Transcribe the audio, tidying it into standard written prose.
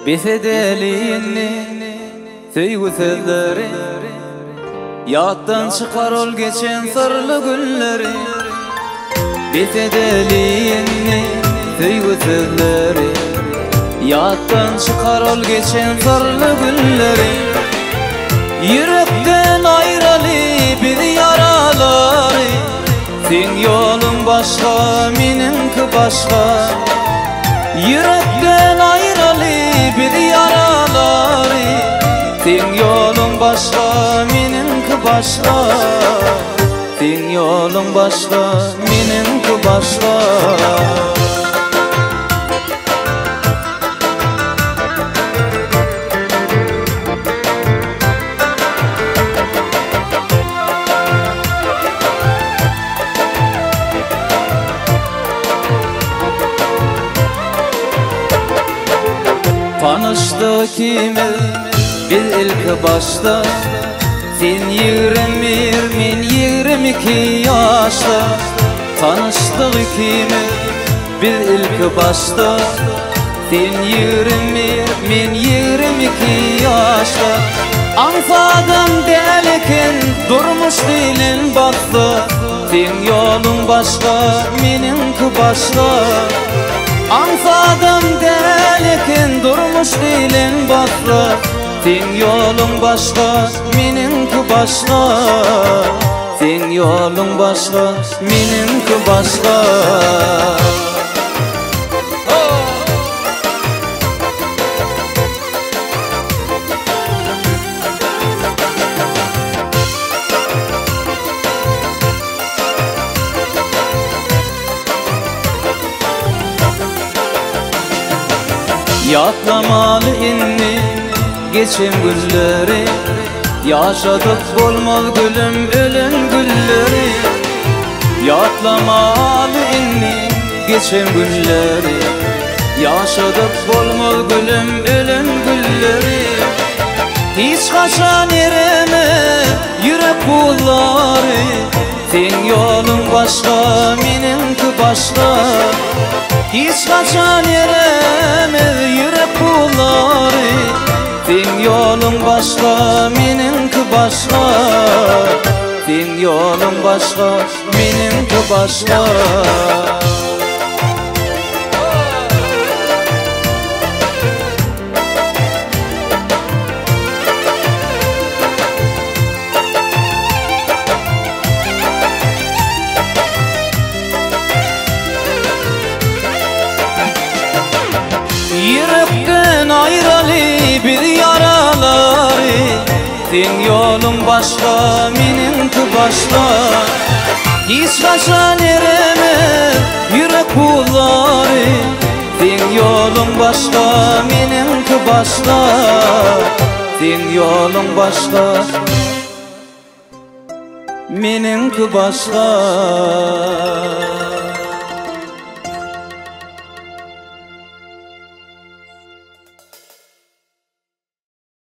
Befedeliğini söygü sözleri yattan çıkar ol geçen sarılı günleri. Befedeliğini söygü sözleri yattan çıkar ol geçen sarılı günleri. Yürekten ayrılı bir yaraları, sen yolun başka, menimki başka. Yürekten ayrılı bir yaraları, sen yolun başka, menimki başka. Sen yolun başka, menimki başka. Tanıştık ikimiz biz ilk başta, sen 21 men 22 yaşta. Tanıştık ikimiz biz ilk başta, sen 21 men 22 yaşta. Ansadım derken durmuş dilin baktı, sen yolun başka, menimki başka. Ansadım derken durmuş dilin baktı, sen yolun başka, menimki başka. Sen yolun başka, menimki başka. Yatlamalı inni geçen günleri, yaşadık bolmaz gülüm ölüm gülleri. Yatlamalı inni geçen günleri, yaşadık bolmaz gülüm ölüm gülleri. Hiç kaçan ereme yürek bulları, sen yolun başka, menimki başka. Hiç kaçan ereme yürek bulları, sen yolun başka, menimki başka. Sen yolun başka, menimki başka. Yürekten ayrılı bir yaraları, sen yolun başka, menimki başka. Hiç kaçan ereme yürek bulları, sen yolun başka, menimki başka. Sen yolun başka, menimki başka.